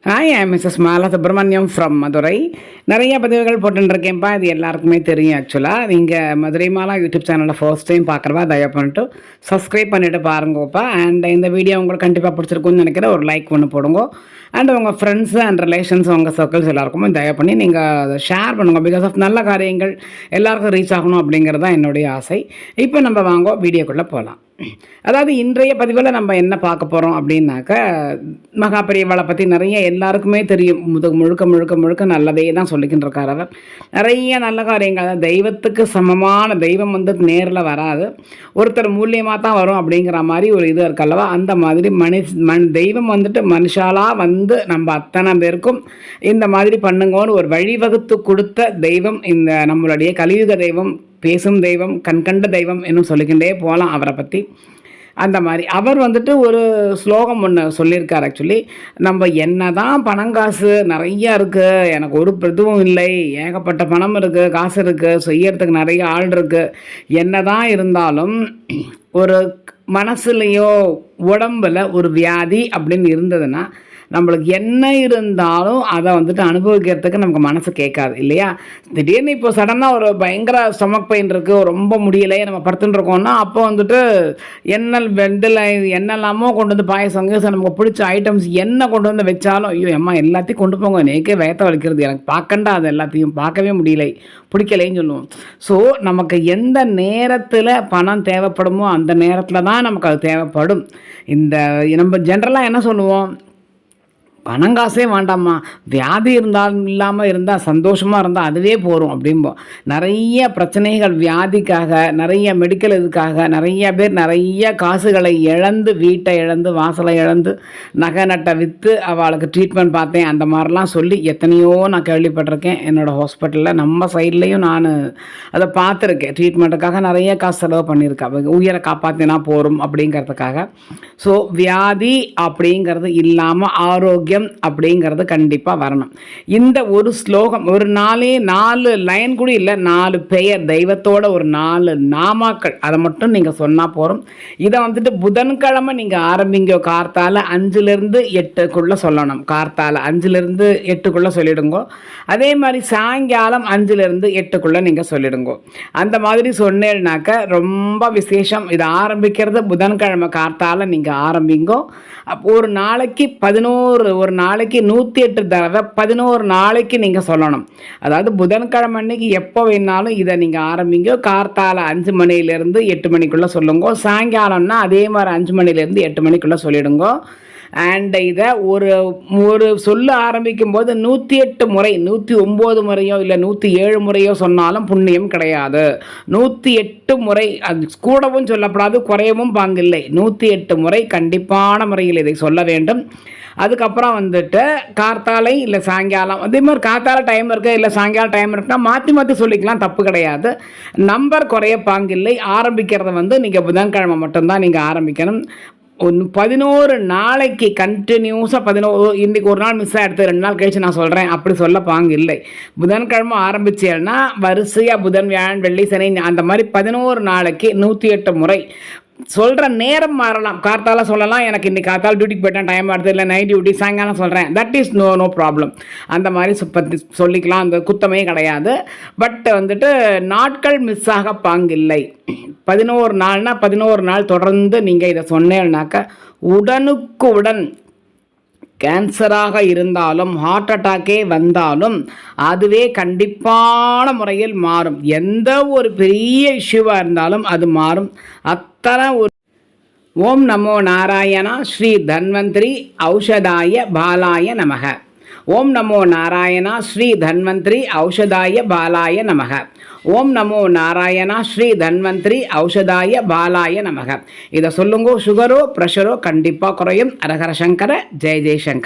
Hi, Mrs Mala Subramaniam from Madurai. நிறைய பதிவுகள் போட்டுருக்கேன்ப்பா. இது எல்லாருக்குமே தெரியும். ஆக்சுவலாக நீங்கள் மதுரை மாலா யூடியூப் சேனலில் ஃபர்ஸ்ட் டைம் பார்க்குறவா தயவு பண்ணிட்டு சப்ஸ்கிரைப் பண்ணிவிட்டு பாருங்கப்பா. அண்ட் இந்த வீடியோ உங்களுக்கு கண்டிப்பாக பிடிச்சிருக்குன்னு நினைக்கிறேன். ஒரு லைக் ஒன்று போடுங்க. அண்ட் உங்கள் ஃப்ரெண்ட்ஸு அண்ட் ரிலேஷன்ஸ் உங்கள் சர்க்கிள்ஸ் எல்லாருக்குமே தயவு பண்ணி நீங்கள் அதை ஷேர் பண்ணுங்கள். பிகாஸ் ஆஃப் நல்ல காரியங்கள் எல்லாருக்கும் ரீச் ஆகணும் அப்படிங்கிறது தான் என்னுடைய ஆசை. இப்போ நம்ம வாங்க வீடியோக்குள்ளே போகலாம். அதாவது இன்றைய பதிவில் நம்ம என்ன பார்க்க போகிறோம் அப்படின்னாக்க, மகாபெரியவாளை பற்றி நிறைய எல்லாருக்குமே தெரியும். முழுக்க முழுக்க முழுக்க நல்லதே தான் சொல்லிக்கிட்டு இருக்கார் அவர். நிறைய நல்ல காரியங்கள், தெய்வத்துக்கு சமமான தெய்வம் வந்து நேரில் வராது, ஒருத்தர் மூலியமாக தான் வரும் அப்படிங்கிற மாதிரி ஒரு இது இருக்கல்லவா. அந்த மாதிரி தெய்வம் வந்துட்டு மனுஷாலாக வந்து நம்ம அத்தனை பேருக்கும் இந்த மாதிரி பண்ணுங்கன்னு ஒரு வழிவகுத்து கொடுத்த தெய்வம் இந்த நம்மளுடைய கலியுக தெய்வம், பேசும் தெய்வம், கண்கண்ட தெய்வம் இன்னும் சொல்லிக்கிட்டே போகலாம் அவரை பற்றி. அந்த மாதிரி அவர் வந்துட்டு ஒரு ஸ்லோகம் ஒன்று சொல்லியிருக்கார். ஆக்சுவலி நம்ம என்ன தான் பணங்காசு நிறையா இருக்குது, எனக்கு ஒரு இதுவும் இல்லை, ஏகப்பட்ட பணம் இருக்குது, காசு இருக்குது, செய்யறதுக்கு நிறைய ஆள் இருக்குது, என்ன தான் இருந்தாலும் ஒரு மனசுலையோ உடம்பில் ஒரு வியாதி அப்படின்னு இருந்ததுன்னா நம்மளுக்கு என்ன இருந்தாலும் அதை வந்துட்டு அனுபவிக்கிறதுக்கு நமக்கு மனசு கேட்காது இல்லையா. திடீர்னு இப்போ சடனாக ஒரு பயங்கர ஸ்டொமக் பெயின் இருக்குது, ரொம்ப முடியலையே, நம்ம படுத்துட்டு இருக்கோம்னா அப்போ வந்துட்டு என்னெல்லாமோ கொண்டு வந்து பாயசம் நமக்கு பிடிச்ச ஐட்டம்ஸ் என்ன கொண்டு வந்து வச்சாலும், ஐயோ அம்மா எல்லாத்தையும் கொண்டு போங்க, நேக்கே வேத்த வலிக்கிறது, எனக்கு பார்க்கண்டா அது எல்லாத்தையும் பார்க்கவே முடியலை, பிடிக்கலைன்னு சொல்லுவோம். ஸோ நமக்கு எந்த நேரத்தில் பணம் தேவைப்படுமோ அந்த நேரத்தில் தான் நமக்கு அது தேவைப்படும். இந்த நம்ம ஜென்ரலாக என்ன சொல்லுவோம், பணங்காசே வேண்டாம்மா, வியாதி இல்லாமல் இருந்தால் சந்தோஷமாக இருந்தால் அதுவே போகும் அப்படிம்போம். நிறைய பிரச்சனைகள் வியாதிக்காக, நிறைய மெடிக்கல் இதுக்காக நிறைய பேர் நிறைய காசுகளை இழந்து, வீட்டை இழந்து, வாசலை இழந்து, நகை நட்டை விற்று அவளுக்கு ட்ரீட்மெண்ட் பார்த்தேன் அந்த மாதிரிலாம் சொல்லி எத்தனையோ நான் கேள்விப்பட்டிருக்கேன். என்னோடய ஹாஸ்பிட்டலில் நம்ம சைட்லேயும் நான் அதை பார்த்துருக்கேன். ட்ரீட்மெண்ட்டுக்காக நிறைய காசு செலவு பண்ணியிருக்கேன், உயிரை காப்பாற்றினா போகும் அப்படிங்கிறதுக்காக. ஸோ வியாதி அப்படிங்கிறது இல்லாமல் ஆரோக்கியம் அப்படிங்கிறது கண்டிப்பாக வரணும். இந்த ஒரு ஸ்லோகம், ஒரு 4 லைன் கூட இல்லை, 4 பெயர் தெய்வத்தோட ஒரு 4 நாமாக்கள், அதை மட்டும் நீங்கள் சொன்னால் போகிறோம். இதை வந்துட்டு புதன்கிழமை நீங்கள் ஆரம்பிங்க. கார்த்தால 5லேருந்து 8க்குள்ளே சொல்லணும். கார்த்தால 5லேருந்து 8க்குள்ளே சொல்லிடுங்க. அதே மாதிரி சாயங்காலம் 5லேருந்து 8க்குள்ளே நீங்கள் சொல்லிடுங்க. அந்த மாதிரி சொன்னேன்னாக்க ரொம்ப விசேஷம். இதை ஆரம்பிக்கிறது புதன்கிழமை கார்த்தால நீங்கள் ஆரம்பிங்கோ. ஒரு நாளைக்கு 108 தடவை 11 நாளைக்கு நீங்கள் சொல்லணும். அதாவது புதன்கிழமை அன்னைக்கு எப்போ வேணாலும் இதை நீங்கள் ஆரம்பிங்க. கார்த்தால 5 மணிலேருந்து 8 மணிக்குள்ளே சொல்லுங்க. சாயங்காலம்னா அதே மாதிரி 5 மணிலேருந்து 8 மணிக்குள்ளே சொல்லிடுங்க. அண்ட் இதை ஒரு சொல்ல ஆரம்பிக்கும் போது 108 முறை, 109 முறையோ இல்லை 107 முறையோ சொன்னாலும் புண்ணியம் கிடையாது. 108 முறை, அது கூடவும் சொல்லப்படாது, குறையவும் பாங்கில்லை. 108 முறை கண்டிப்பான முறையில் இதை சொல்ல வேண்டும். அதுக்கப்புறம் வந்துட்டு கார்த்தாலை இல்லை சாயங்காலம், அதே மாதிரி கார்த்தால டைம் இருக்குது இல்லை சாயங்காலம் டைம் இருக்குன்னா மாற்றி மாற்றி சொல்லிக்கலாம், தப்பு கிடையாது. நம்பர் குறைய பாங்கில்லை. ஆரம்பிக்கிறத வந்து நீங்கள் புதன்கிழமை மட்டும்தான் நீங்கள் ஆரம்பிக்கணும். 11 நாளைக்கு கண்டினியூஸாக 11, இன்றைக்கி ஒரு நாள் மிஸ் ஆகிடுது, 2 நாள் கழிச்சு நான் சொல்கிறேன் அப்படி சொல்ல பாங்க இல்லை. புதன்கிழமை ஆரம்பிச்சேன்னா வரிசையாக புதன், வியாழன், வெள்ளி, சனி அந்த மாதிரி 11 நாளைக்கு 108 முறை. சொல்கிற நேரம் மாறலாம். கார்த்தால சொல்லலாம், எனக்கு இன்றைக்கி கார்த்தால டியூட்டிக்கு போயிட்டேன், டைம் ஆடுது, இல்லை நைட் டியூட்டி சாயங்காலம் சொல்கிறேன், தட் இஸ் நோ ப்ராப்ளம். அந்த மாதிரி பற்றி சொல்லிக்கலாம், அந்த குத்தமே கிடையாது. பட் வந்துட்டு நாட்கள் மிஸ் ஆக பாங்கில்லை. 11 நாள்னா 11 நாள் தொடர்ந்து நீங்கள் இதை சொன்னேன்னாக்க உடனுக்கு உடன் கேன்சராக இருந்தாலும், ஹார்ட் அட்டாக்கே வந்தாலும் அதுவே கண்டிப்பான முறையில் மாறும். எந்த ஒரு பெரிய இஷ்யூவாக இருந்தாலும் அது மாறும். அத்தனை ஒரு ஓம் நமோ நாராயணா ஸ்ரீ தன்வந்திரி ஔஷதாய பாலாய நமக. ஓம் நமோ நாராயணா ஸ்ரீ தன்வந்திரி ஔஷதாய பாலாய நமக. ஓம் நமோ நாராயணா ஸ்ரீ தன்வந்திரி ஔஷதாய பாலாய நமக. இதை சொல்லுங்க. சுகரோ ப்ரெஷரோ கண்டிப்பாக குறையும். அரஹர சங்கர, ஜெய ஜெயசங்கர்.